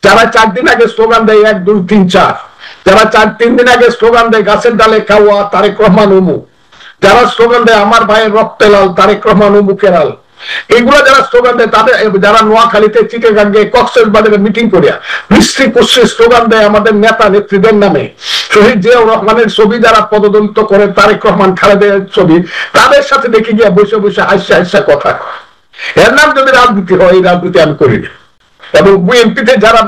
যারা 4 দিন আগে স্লোগান দেয় 1 2 3 4, যারা 3 দিন আগে স্লোগান দেয় গাছের ডালে খাওয়া তারেক রহমান অমুক, যারা স্লোগান দেয় আমার ভাইয়ের রক্তে লাল তারেক রহমান অমুকের লাল, এগুলো যারা স্লোগান দেয় তাদের, যারা নোয়াখালীতে চিটাগাঙ্গে কক্সবাজারে মিটিং করিয়া বৃষ্টি কুশ্রী স্লোগান দেয় আমাদের নেতা নেত্রীদের নামে, শহীদ জিয়াউর রহমানের ছবি যারা পদদলিত করে তারেক রহমান খালেদের ছবি, তাদের সাথে দেখে গিয়া বসে বসে হাসা হাসা কথা, এর নাম যদি রাজনীতি হয়, এই রাজনীতি আমি করি না। এবং বিএনপিতে যারা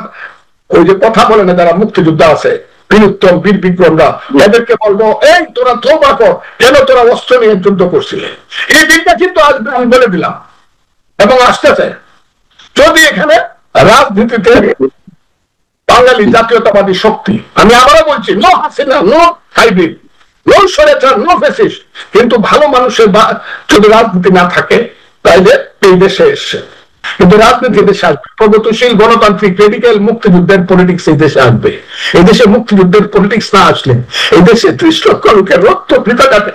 ওই যে কথা বলে না, যারা মুক্তিযোদ্ধা আছে বীরুত্তম বীর বিক্রমরা, এদেরকে বলবো এই তোরা তওবা কর, কেন তোরা অস্ত্র নিয়ে যুদ্ধ করছিলে। এই দিনটা কিন্তু আসবে, আমি বলে দিলাম, এবং আসতেছে। যদি এখানে রাজনীতিতে বাঙালি জাতীয়তাবাদী শক্তি, আমি আবারও বলছি, no Hasina, no hybrid, no স্বৈরাচার, নো ফ্যাসিস্ট, কিন্তু ভালো মানুষের যদি রাজনীতি না থাকে তাইলে এই দেশে এসছে। কিন্তু রাজনীতি দেশে আসবে, প্রগতিশীল গণতান্ত্রিক রেডিক্যাল মুক্তিযুদ্ধের পলিটিক্স এই দেশে আসবে। এই দেশে মুক্তিযুদ্ধের পলিটিক্স না আসলে এই দেশে 30 লক্ষ লোকের রক্ত বৃথা যাবে।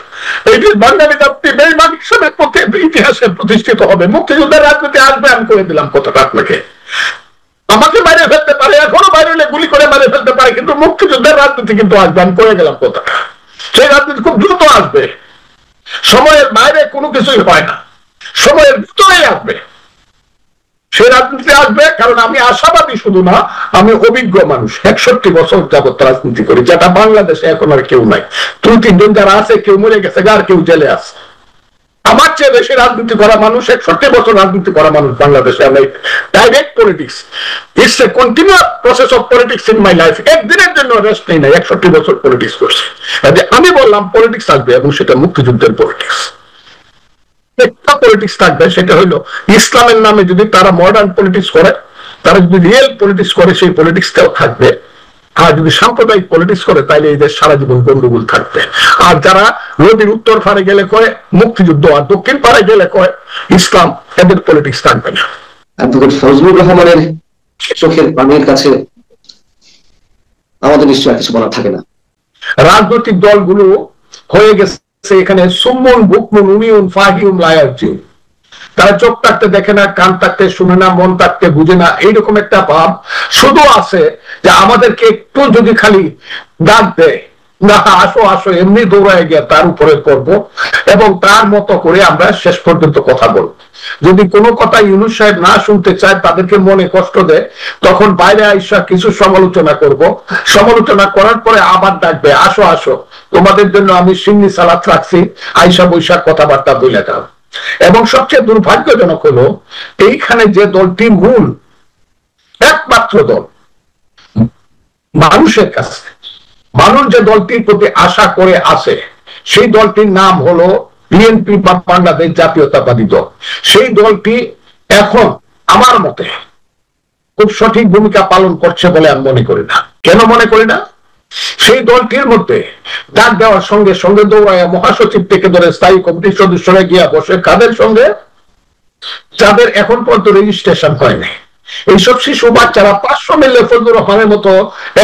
এই দেশ বাঙালি জাতি বেঈমান হিসেবে ইতিহাসে প্রতিষ্ঠিত হবে। মুক্তিযুদ্ধের রাজনীতি আসবে, আমি করে দিলাম কথাটা আপনাকে। আমাকে মারে ফেলতে পারে, এখনো বাইরে হলে গুলি করে মারে ফেলতে পারে, কিন্তু মুক্তিযুদ্ধের রাজনীতি কিন্তু আসবে, আমি করে গেলাম কথাটা। সেই রাজনীতি খুব দ্রুত আসবে, সময়ের বাইরে কোনো কিছুই হয় না, সময়ের ভিতরেই আসবে। সেই রাজনীতি আসবে, কারণ আমি আশাবাদী শুধু না, আমি অভিজ্ঞ মানুষ, 61 বছর যাবত রাজনীতি করি, যেটা বাংলাদেশে এখন আর কেউ নাই। 2-3 জন যারা আছে, কেউ মরে গেছে, আর কেউ জেলে আছে। আমার চেয়ে বেশি রাজনীতি করা মানুষ, 61 বছর রাজনীতি করা মানুষ বাংলাদেশে। আমি direct politics, it's a continuous process of politics in my life. একদিনের জন্য রেস্ট নেই না, 61 বছর পলিটিক্স করছি। আমি বললাম পলিটিক্স আসবে, এবং সেটা মুক্তিযুদ্ধের পলিটিক্স। একটা পলিটিক্স থাকবে, সেটা হলো ইসলামের নামে যদি তারা মডার্ন পলিটিক্স করে, তারা যদি রিয়েল পলিটিক্স করে, সেই পলিটিক্সটাও থাকবে। আর যদি সাম্প্রদায়িক পলিটিক্স করে, তাইলে এই দেশ সারা জীবন গন্ডগোল থাকবে। আর যারা নদীর উত্তর পারে গেলে কয় মুক্তিযুদ্ধ, আর দক্ষিণ পারে গেলে কয় ইসলাম, এদের পলিটিক্স থাকবে না। অ্যাডভোকেট ফজলুর রহমানের চোখের পানির কাছে আমাদের নিশ্চয় কিছু বলার থাকে না। রাজনৈতিক দলগুলো হয়ে গেছে এখানে সুম্মুন বুকমুন উমিউন ফাহিউম লায়ারজিউ। তারা চোখ থাকতে দেখে না, কান থাকতে শুনে না, মন থাকতে বুঝে না, এইরকম একটা ভাব শুধু আছে যে আমাদেরকে একটু যদি খালি ডাক দেয়, না আসো আসো, এমনি দৌড়ায় গিয়ে তার উপরে করবো, এবং তার মতো করে আমরা শেষ পর্যন্ত কথা বলবো। যদি কোনো কথা ইউনূস সাহেব না শুনতে চায়, তাদেরকে মনে কষ্ট দেয়, তখন বাইরে আইসা কিছু সমালোচনা করব, সমালোচনা করার পরে আবার ডাকবে, আসো আসো, তোমাদের জন্য আমি সিন্নি সালাত রাখছি, আইসা বৈশাখ কথাবার্তা বলে যাও। এবং সবচেয়ে দুর্ভাগ্যজনক হলো, এইখানে যে দলটি মূল একমাত্র দল মানুষের কাছে, মানুষ যে দলটির প্রতি আশা করে আসে, সেই দলটির নাম হলো বিএনপি বা বাংলাদেশ জাতীয়তাবাদী দল। সেই দলটি এখন আমার মতে খুব সঠিক ভূমিকা পালন করছে বলে আমি মনে করি না। কেন মনে করি না? সেই দলটির মধ্যে ডাক দেওয়ার সঙ্গে সঙ্গে দৌড়ায় মহাসচিব থেকে ধরে স্থায়ী কমিটির সদস্যরা গিয়া বসে কাদের সঙ্গে? যাদের এখন পর্যন্ত রেজিস্ট্রেশন হয়নি। এইসব শিশু বাচ্চারা 500 মিললে ফজলুর রহমানের মতো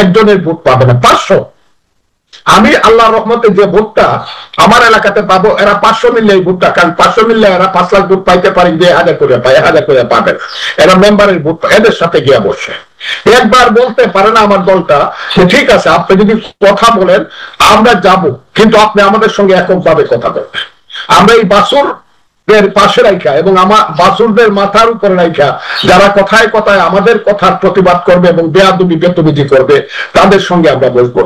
একজনের ভোট পাবে না। 500। আমি আল্লাহ রহমতে যে ভোটটা আমার এলাকাতে পাবো, এরা 500 মিললে এই ভোটটা, কারণ 500 মিললে এরা 5 লাখ ভোট পাইতে পারে, 1000 করে পায়, 1000 করে পাবে। এরা মেম্বারের ভোট, এদের সাথে গিয়া বসে একবার বলতে পারে না আমার দলটা যে ঠিক আছে, আপনি যদি কথা বলেন আমরা যাব, কিন্তু আপনি আমাদের সঙ্গে এককভাবে কথা বলবেন। আমরা এই বাসুর পাশে রাখা এবং আমার বাসুরদের মাথার উপরে রাখা যারা কথায় কথায় আমাদের কথার প্রতিবাদ করবে এবং বেয়াদবি বেতবিজি করবে, তাদের সঙ্গে আমরা বসবো।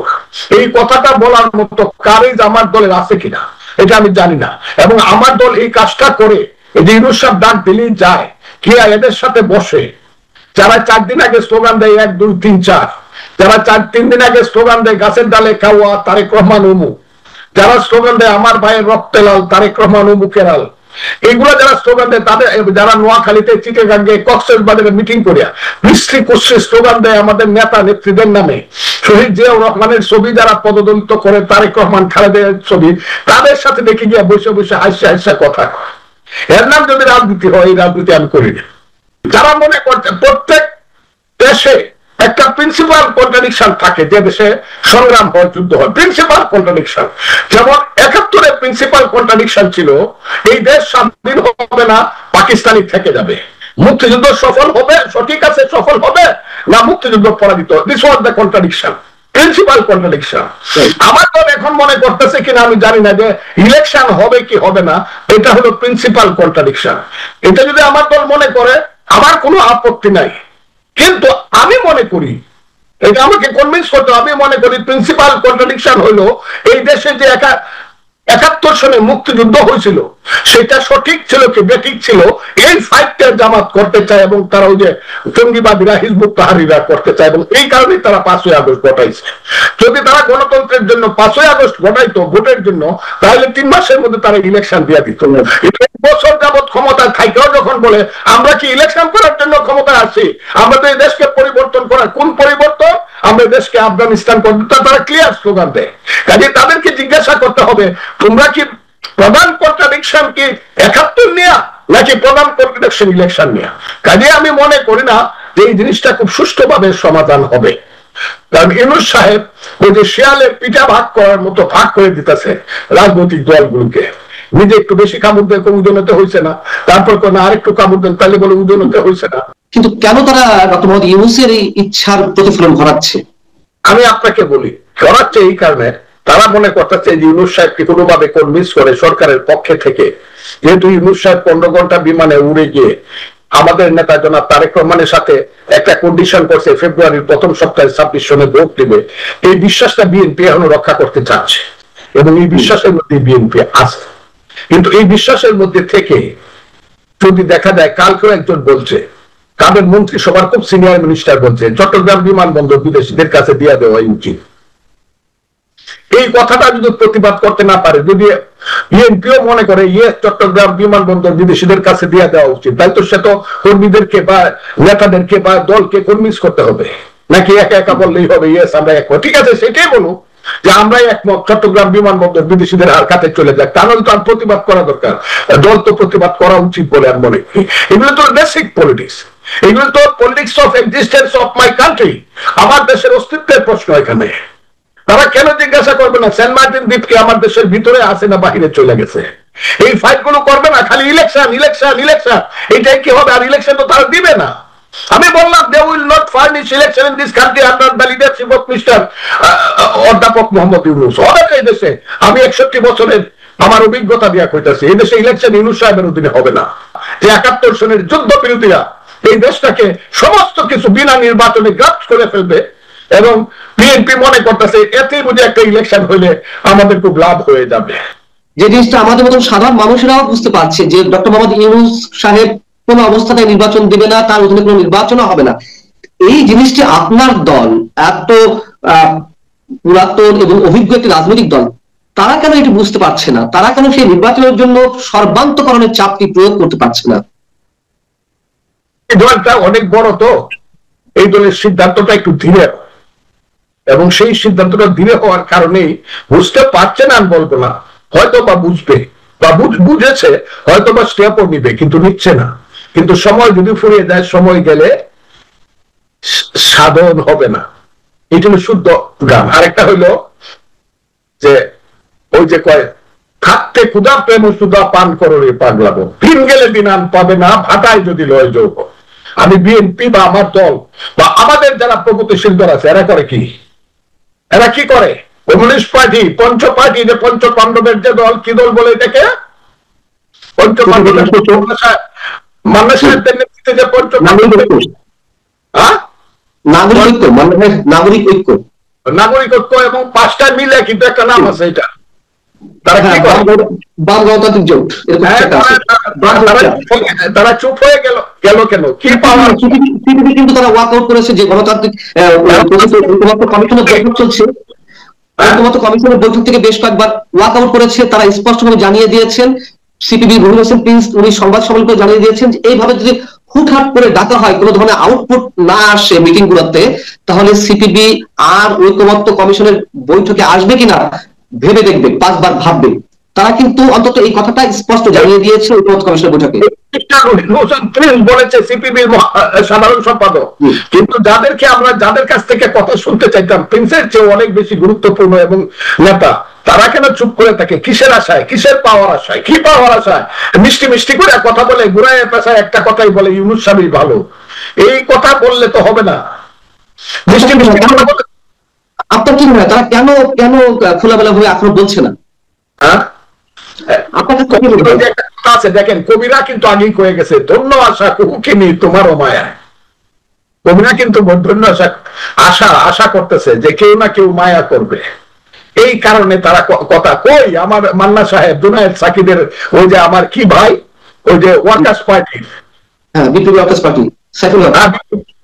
এই কথাটা বলার মতো কারেজ আমার দলের আছে কিনা এটা আমি জানি না। এবং আমার দল এই কাজটা করে, এই যে ইউনূস সাহেব ডাক দিলেই যায়, কি এদের সাথে বসে, যারা 4 দিন আগে স্লোগান দেয় 1 2 3 4, যারা 3 দিন আগে স্লোগান দেয় গাছের ডালে খাওয়া তারেক রহমান অমুক, যারা স্লোগান দেয় আমার ভাইয়ের রক্তে লাল তারেক রহমান অমুকের লাল, এইগুলো যারা স্লোগান দেয়, তাদের, যারা নোয়াখালীতে চিটাগাঙ্গে কক্সবাজারে মিটিং করিয়া বৃষ্টি কুশ্রী স্লোগান দেয় আমাদের নেতা নেত্রীদের নামে, শহীদ জিয়াউর রহমানের ছবি যারা পদদলিত করে তারেক রহমান খালেদের ছবি, তাদের সাথে দেখে গিয়া বসে বসে হাসা হাসা কথা, এর নাম যদি রাজনীতি হয়, এই রাজনীতি আমি করি না। যারা মনে করছে প্রত্যেক দেশে একটা প্রিন্সিপাল কন্ট্রাডিকশন থাকে, যে দেশে সংগ্রাম হয়, যুদ্ধ হয়, প্রিন্সিপাল কন্ট্রাডিকশন। যেমন 71-এ প্রিন্সিপাল কন্ট্রাডিকশন ছিল এই দেশ স্বাধীন হবে না, পাকিস্তানি থেকে যাবে। মুক্তিযুদ্ধ সফল হবে, সঠিক আছে, সফল হবে না মুক্তিযুদ্ধ পরাজিত? This was the contradiction, principal contradiction. আমার দল এখন মনে করতেছে কিনা আমি জানি না যে ইলেকশন হবে কি হবে না, এটা হলো প্রিন্সিপাল কন্ট্রাডিকশন। এটা যদি আমার দল মনে করে আমার কোনো আপত্তি নাই, কিন্তু আমি মনে করি, এটা আমাকে কনভিন্স করতে, আমি মনে করি প্রিন্সিপাল কন্ট্রাডিকশন হলো এই দেশে যে 71 সনে মুক্তিযুদ্ধ হয়েছিল সেটা সঠিক ছিল কি বেঠিক ছিল, এই ফাইটটা জামাত করতে চায় এবং তারা ওই যে জঙ্গিবাদীরা হিজবুত তাহরিরা করতে চায়, এবং এই কারণেই তারা 5ই আগস্ট ঘটাইছে। যদি তারা গণতন্ত্রের জন্য 5ই আগস্ট ঘটাইতো ভোটের জন্য, তাহলে 3 মাসের মধ্যে তারা ইলেকশন দিয়ে দিত। বছর যাবৎ ক্ষমতায় থাকেও যখন বলে আমরা কি ইলেকশন করার জন্য ক্ষমতায় আছি, আমরা তো এই দেশকে পরিবর্তন করার, কোন পরিবর্তন? আমরা দেশকে আফগানিস্তান করতে, তারা ক্লিয়ার স্লোগান দেয়। কাজে তাদেরকে জিজ্ঞাসা করতে হবে তোমরা কি প্রধান কন্ট্রাডিকশন কি 71 নিয়ে নাকি প্রধান কন্ট্রাডিকশন ইলেকশন নিয়ে? কাজে আমি মনে করি না যে এই জিনিসটা খুব সুষ্ঠুভাবে সমাধান হবে, কারণ ইউনূস সাহেব ওই যে শিয়ালের পিঠা ভাগ করার মতো ভাগ করে দিতেছে রাজনৈতিক দলগুলোকে। নিজে একটু বেশি কামড় দিয়ে উদনতে হয়েছে না, তারপর কোনো আরেকটু কামড় দেন তাহলে বলে উদনতে হয়েছে না। কিন্তু কেন তারা ডক্টর মোহাম্মদ ইউনূসের এই ইচ্ছার প্রতিফলন ঘটাচ্ছে? আমি আপনাকে বলি, ঘটাচ্ছে এই কারণে তারা মনে করতেছে যে ইউনূস সাহেবকে কোনোভাবে কনভিন্স করে সরকারের পক্ষে থেকে, যেহেতু ইউনূস সাহেব 15 ঘন্টা বিমানে উড়ে গিয়ে আমাদের নেতা জনাব তারেক রহমানের সাথে একটা কন্ডিশন করছে ফেব্রুয়ারির প্রথম সপ্তাহে 26 সনে ভোট দিবে, এই বিশ্বাসটা বিএনপি এখনো রক্ষা করতে চাচ্ছে এবং এই বিশ্বাসের মধ্যে বিএনপি আছে। কিন্তু এই বিশ্বাসের মধ্যে থেকে যদি দেখা যায়, কালকেও একজন বলছে, কাদের মন্ত্রিসভার খুব সিনিয়র মিনিস্টার বলছে চট্টগ্রাম বিমানবন্দর বিদেশিদের কাছে দিয়ে দেওয়া উচিত। এই কথাটা যদি প্রতিবাদ করতে না পারে, যদি বিএনপিও মনে করে চট্টগ্রাম বিমানবন্দর বিদেশিদের কাছে দিয়ে দেওয়া উচিত, তাই তো সে তো কর্মীদেরকে বা নেতাদেরকে বা দলকে কনভিন্স করতে হবে, নাকি একা একা বললেই হবে ইয়েস আমরা একমত? ঠিক আছে, সেটাই বলুন যে আমরাই একমত চট্টগ্রাম বিমানবন্দর বিদেশিদের হার কাছে চলে যাক, তাহলে তো আর প্রতিবাদ করা দরকার, দল তো প্রতিবাদ করা উচিত বলে আমি মনে করি। এগুলো তো বেসিক পলিটিক্স, এগুলো তো politics of existence of my country, আমার দেশের অস্তিত্বের প্রশ্ন। এখানে তারা কেন জিজ্ঞাসা করবে না সেন্ট মার্টিন দ্বীপ কি আমার দেশের ভিতরে আছে না বাহিরে চলে গেছে? এই ফাইট গুলো করবে না, খালি ইলেকশন ইলেকশন ইলেকশন, এইটাই কি হবে? আর ইলেকশন তো তারা দিবে না। আমি বললাম they will not furnish election in this country under the leadership of Mr. অধ্যাপক মোহাম্মদ ইউনূস। হবে না এই দেশে, আমি 61 বছরের আমার অভিজ্ঞতা দিয়া কইতাছি, এই দেশে ইলেকশন ইউনূস সাহেবের অধীনে হবে না। যে 71 সনের যুদ্ধ বিরোধীরা এই দেশটাকে সমস্ত কিছু বিনা নির্বাচনে গ্রাস করে ফেলবে, এবং বিএনপি মনে করতেছে এতেই বুঝে একটা ইলেকশন হইলে আমাদের খুব লাভ হয়ে যাবে। যে জিনিসটা আমাদের মতন সাধারণ মানুষেরাও বুঝতে পারছে যে ডক্টর মোহাম্মদ ইউনূস সাহেব কোন অবস্থাতে নির্বাচন দিবে না, তার অধীনে কোনো নির্বাচনও হবে না। এই জিনিসটি আপনার দল এত পুরাতন এবং অভিজ্ঞ একটি রাজনৈতিক দল, তারা কেন এটি বুঝতে পারছে না? তারা কেন সেই নির্বাচনের জন্য সর্বান্তকরণের চাপটি প্রয়োগ করতে পারছে না? এই দলটা অনেক বড়, তো এই দলের সিদ্ধান্তটা একটু ধীরে, এবং সেই সিদ্ধান্তটা ধীরে হওয়ার কারণেই বুঝতে পারছে না, আমি বলবো না, হয়তো বা বুঝবে বা বুঝেছে, হয়তো বা স্টেপও নিবে, কিন্তু নিচ্ছে না। কিন্তু সময় যদি ফুরিয়ে যায়, সময় গেলে সাধন হবে না। এটা হলো শুদ্ধ গান। আরেকটা হইলো যে ওই যে কয় থাকতে ক্ষুধা প্রেম সুধা পান করো রে পাগলাবো, দিন গেলে দিন আন পাবে না, ভাটায় যদি লয় যৌব। আমি বিএনপি বা আমার দল বা আমাদের যারা প্রগতিশীল দল আছে, এরা করে কি? এরা কি করে? কমিউনিস্ট পার্টি, পঞ্চ পার্টি, যে পঞ্চ পাণ্ডবের যে দল, কি দল বলে এটাকে? পঞ্চ পাণ্ডবের মান্না সাহেবদের নেতৃত্বে যে পঞ্চ নাগরিক ঐক্য, নাগরিক ঐক্য, এবং 5টা মিলে কিন্তু একটা নাম আছে, এটা তারা কি করে? বাম গণতান্ত্রিক জোট। তারা চুপ হয়ে গেল কেন? কি পাওয়ার? কিন্তু তারা ওয়াক আউট করেছে যে গণতান্ত্রিক কমিশনের বৈঠক চলছে, কমিশনের বৈঠক থেকে বেশ কয়েকবার ওয়াক আউট করেছে। তারা স্পষ্টভাবে জানিয়ে দিয়েছেন, সিপিবি রুহুল হোসেন প্রিন্স উনি সংবাদ সম্মেলন করে জানিয়ে দিয়েছেন যে এইভাবে যদি হুটহাট করে ডাকা হয়, কোনো ধরনের আউটপুট না আসে মিটিং গুলোতে, তাহলে সিপিবি আর ঐকমত্য কমিশনের বৈঠকে আসবে কিনা ভেবে দেখবে, 5 বার ভাববে। তারা কিন্তু অন্তত এই কথাটা স্পষ্ট জানিয়ে দিয়েছে ঐকমত্য কমিশনের বৈঠকে। বলেছে সিপিবির সাধারণ সম্পাদক। কিন্তু যাদের কাছ থেকে কথা শুনতে চাইতাম, প্রিন্সের চেয়ে অনেক বেশি গুরুত্বপূর্ণ এবং নেতা, তারা কেন চুপ করে থাকে? কিসের আশায়, কিসের পাওয়ার আশায়, কি পাওয়ার আশায়? মিষ্টি মিষ্টি করে কথা বলে, ঘুরায় পেশায় একটা কথাই বলে ইউনূস সাহেব ভালো। এই কথা বললে তো হবে না। মিষ্টি মিষ্টি কথা বলে আপনার কি মনে হয় তারা কেন কেন খোলামেলা ভাবে আক্রমণ বলছে না? একটা কথা আছে দেখেন, কবিরা কিন্তু আগেই কয়ে গেছে, ধন্য আশা কুহুকিনি তোমারও মায়া। কবিরা কিন্তু ধন্য আশা আশা করতেছে যে কেউ না কেউ মায়া করবে। এই কারণে তারা কথা কই, আমার মান্না সাহেব জুনায়েদ সাকিদের ওই যে আমার কি ভাই, ওই যে ওয়ার্কার্স পার্টির,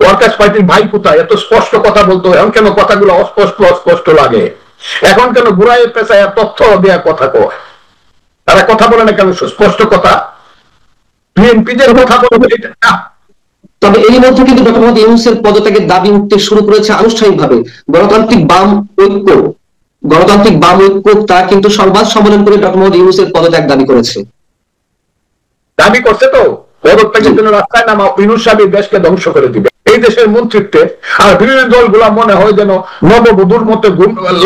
ওয়ার্কার্স পার্টির ভাই কোথায়? এত স্পষ্ট কথা বলতো, এখন কেন কথাগুলো অস্পষ্ট অস্পষ্ট লাগে? এখন কেন ঘুরায় পেঁচায় তথ্য দেওয়া কথা কয়? তারা কথা বলে না কেন স্পষ্ট কথা? বিএনপি যে কথা বলবে এটা। তবে এর মধ্যে কিন্তু ডক্টর মোহাম্মদ ইউনূসের পদত্যাগের দাবি উঠতে শুরু করেছে আনুষ্ঠানিকভাবে গণতান্ত্রিক বাম ঐক্য। গণতান্ত্রিক বাম ঐক্য তা কিন্তু সংবাদ সম্মেলন করে ডক্টর মোহাম্মদ ইউনূসের পদত্যাগ দাবি করেছে। দাবি করছে তো পদত্যাগের জন্য রাস্তায় নামা, ইউনূস সাহেব দেশকে ধ্বংস করে দিবে এই দেশের মন্ত্রিত্বে। আর বিরোধী দলগুলা মনে হয় যেন নববধূর মতো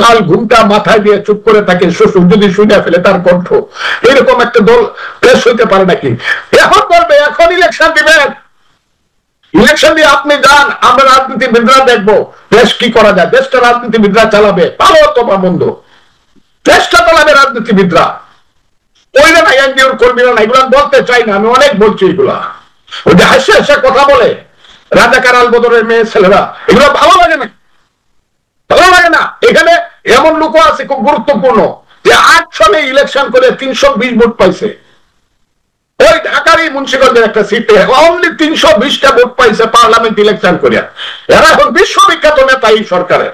লাল ঘুমটা মাথায় দিয়ে চুপ করে থাকে, শ্বশুর যদি শুনে ফেলে তার কণ্ঠ। এরকম একটা দল পেশ হইতে পারে নাকি? এখন বলবে এখন ইলেকশন দিবেন, ইলেকশন দিয়ে আপনি যান, আমরা রাজনীতিবিদরা দেখবো দেশ কি করা যায়। দেশটা রাজনীতিবিদরা চালাবে, ভালো অথবা মন্দ, দেশটা চালাবে রাজনীতিবিদরা। ওইরা না এনজিওর কর্মীরা না, এগুলা বলতে চাই না, আমি অনেক বলছি এগুলা। ওই যে হাসি হাসা কথা বলে রাজাকার আলবদরের মেয়ে ছেলেরা, এগুলো ভালো লাগে না, ভালো লাগে না। এখানে এমন লোক আছে খুব গুরুত্বপূর্ণ যে 8 সালে ইলেকশন করে 320 ভোট পাইছে। ওই ঢাকারই মুন্সিগঞ্জের একটা সিটে অনলি 320টা ভোট পাইছে পার্লামেন্ট ইলেকশন করিয়া। এরা এখন বিশ্ববিখ্যাত নেতা এই সরকারের।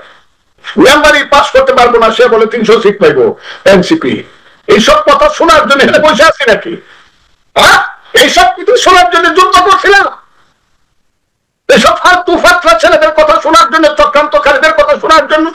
মেম্বারই পাস করতে পারবো না, সে বলে 300 সিট পাইবো এনসিপি। এইসব কথা শোনার জন্য এখানে বসে আছি নাকি? এইসব কিছু শোনার জন্য যুদ্ধ করছিলাম? এইসব ফালতু ফাত্রা ছেলেদের কথা শোনার জন্য, চক্রান্তকারীদের কথা শোনার জন্য,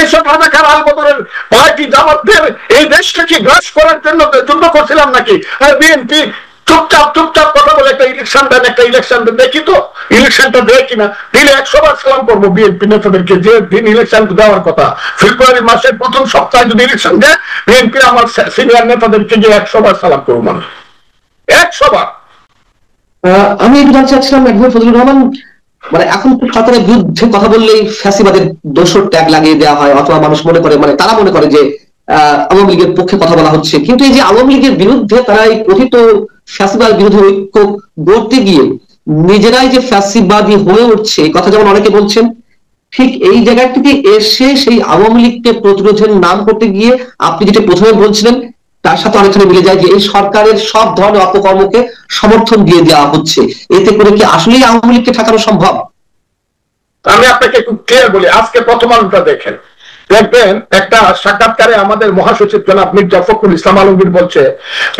এইসব রাজাকার আলবদরের পার্টি জামাতদের এই দেশটাকে গ্রাস করার জন্য যুদ্ধ করছিলাম নাকি? বিএনপি চুপচাপ চুপচাপ কথা বলে একটা ইলেকশন দেন, একটা ইলেকশন দেন, দেখি তো ইলেকশনটা দেয় কিনা। দিলে 100 বার সালাম করবো বিএনপি নেতাদেরকে, যে দিন ইলেকশন দেওয়ার কথা ফেব্রুয়ারি মাসের প্রথম সপ্তাহে যদি ইলেকশন দেয়, বিএনপি আমার সিনিয়র নেতাদেরকে গিয়ে 100 বার সালাম করবো, মানে 100 বার। আমি একটু জানতে চাচ্ছিলাম অ্যাডভোকেট ফজলুর রহমান, মানে এখন সরকারের বিরুদ্ধে কথা বললেই ফ্যাসিবাদের দোষর ট্যাগ লাগিয়ে দেওয়া হয়, অথবা মানুষ মনে করে, মানে তারা মনে করে যে আওয়ামী লীগের পক্ষে কথা বলা হচ্ছে। কিন্তু এই যে আওয়ামী লীগের বিরুদ্ধে তারা এই কথিত ফ্যাসিবাদ বিরোধী ঐক্য গড়তে গিয়ে নিজেরাই যে ফ্যাসিবাদী হয়ে উঠছে, এই কথা যেমন অনেকে বলছেন, ঠিক এই জায়গা থেকে এসে সেই আওয়ামী লীগকে প্রতিরোধের নাম করতে গিয়ে আপনি যেটা প্রথমে বলছিলেন তার সাথে অনেকখানি মিলে যায় যে এই সরকারের সব ধরনের অপকর্মকে সমর্থন দিয়ে দেওয়া হচ্ছে। এতে করে কি আসলেই আওয়ামী লীগকে ঠেকানো সম্ভব? আমি আপনাকে একটু ক্লিয়ার বলি, আজকে প্রথম আলোটা দেখেন, দেখবেন একটা সাক্ষাৎকারে আমাদের মহাসচিব জনাব মির্জা ফখরুল ইসলাম আলমগীর বলছে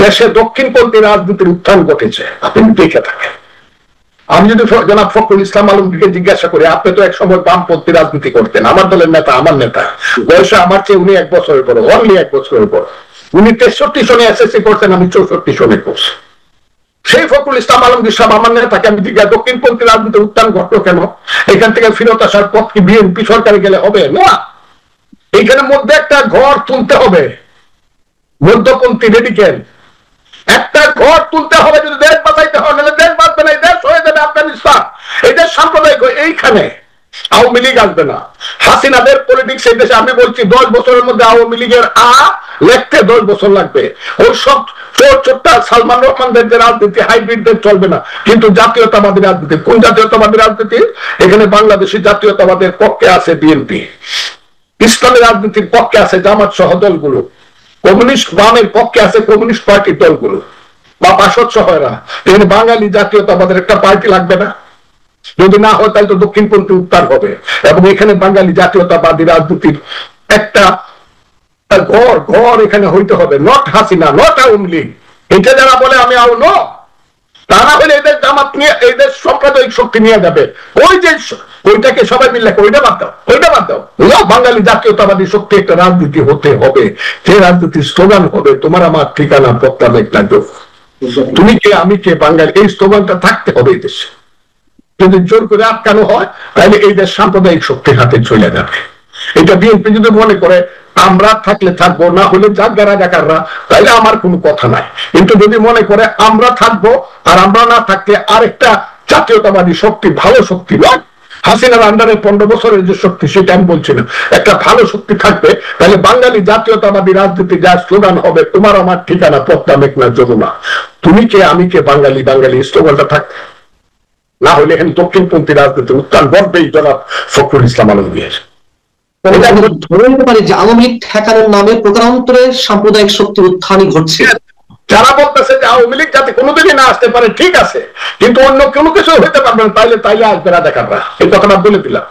দেশে দক্ষিণপন্থী রাজনীতির উত্থান ঘটেছে। আপনি দেখে থাকেন। আমি যদি জনাব ফখরুল ইসলাম আলমগীরকে জিজ্ঞাসা করি, আপনি তো এক সময় বামপন্থী রাজনীতি করতেন, আমার দলের নেতা, আমার নেতা, বয়সে আমার চেয়ে উনি 1 বছরের বড়, অনলি 1 বছরের বড়। উনি 63 সনে এসএসসি করছেন, আমি 64 সনে করছি। সেই ফখরুল ইসলাম আলমগীর সাহেব আমার নেতাকে আমি জিজ্ঞাসা, দক্ষিণপন্থী রাজনীতির উত্থান ঘটলো কেন? এখান থেকে ফিরত আসার পথ কি বিএনপি সরকারে গেলে হবে? না, এইখানে মধ্যে একটা ঘর তুলতে হবে, মধ্যপন্থী রেডিক্যাল একটা ঘর তুলতে হবে। যদি দেশ বাঁচাইতে হয়, নাহলে দেশ বাঁচবে না, এই দেশ হয়ে যাবে আফগানিস্তান। এই দেশ সাম্প্রদায়িক, এইখানে আওয়ামী লীগ আসবে না। হাসিনাদের পলিটিক্স এই দেশে, আমি বলছি 10 বছরের মধ্যে আওয়ামী লীগের লিখতে 10 বছর লাগবে। ওই সব চোরটা সালমান রহমানদের যে রাজনীতি হাইব্রিডদের চলবে না, কিন্তু জাতীয়তাবাদী রাজনীতি। কোন জাতীয়তাবাদী রাজনীতি? এখানে বাংলাদেশি জাতীয়তাবাদের পক্ষে আছে বিএনপি, ইসলামী রাজনীতির পক্ষে আছে জামাত সহ দলগুলো, কমিউনিস্ট বামের পক্ষে আছে কমিউনিস্ট পার্টির দলগুলো বা বাসদ সহ এরা। এখানে বাঙালি জাতীয়তাবাদের একটা পার্টি লাগবে না? যদি না হয় তাহলে তো দক্ষিণপন্থী উত্তার হবে। এবং এখানে বাঙালি জাতীয়তাবাদী রাজনীতির একটা ঘর এখানে হইতে হবে, নট হাসিনা, নট আওয়ামী লীগ। এটা যারা বলে আমি আও নো, তা না হলে এদের জামাত নিয়ে এদের সাম্প্রদায়িক শক্তি নিয়ে যাবে। ওই যে ওইটাকে সবাই মিলে ওইটা বাদ দাও, ওইটা বাদ দাও। বাঙালি জাতীয়তাবাদী শক্তি একটা রাজনীতি হতে হবে, যে রাজনীতির স্লোগান হবে তোমার আমার ঠিকানা পত্তা মেঘনা যোগ, তুমি কে আমি কে বাঙালি। এই স্লোগানটা থাকতে হবে এই দেশে। যদি জোর করে আটকানো হয় তাহলে এই দেশ সাম্প্রদায়িক শক্তির হাতে চলে যাবে। এটা বিএনপি যদি মনে করে আমরা থাকলে থাকবো, না হলে যাক রাজাকাররা, তাইলে আমার কোনো কথা নাই। কিন্তু যদি মনে করে আমরা থাকবো আর আমরা না থাকলে আরেকটা জাতীয়তাবাদী শক্তি, ভালো শক্তি নয়, হাসিনার আন্ডারে 15 বছরের যে শক্তি, সেটা আমি বলছি না, একটা ভালো শক্তি থাকবে, তাহলে বাঙালি জাতীয়তাবাদী রাজনীতি যা স্লোগান হবে, তোমার আমার ঠিকানা পদ্মা মেঘনা যমুনা, তুমি কে আমি কে, বাঙালি বাঙালি স্লোগানটা থাকবে। না হলে এখন দক্ষিণপন্থী রাজনীতি উত্থান ঘটবেই জনাব ফখরুল ইসলাম আলমগীর। ধরে নিতে পারি যে আওয়ামী লীগ ঠেকানোর নামে প্রকারান্তরে সাম্প্রদায়িক শক্তির উত্থানই ঘটছে। যারা বলতেছে যে আওয়ামী লীগ যাতে কোনোদিনই না আসতে পারে, ঠিক আছে, কিন্তু অন্য কোনো কিছু হইতে পারবে না, তাইলে আসবে রাজাকাররা, এই কথাটা বলে দিলাম।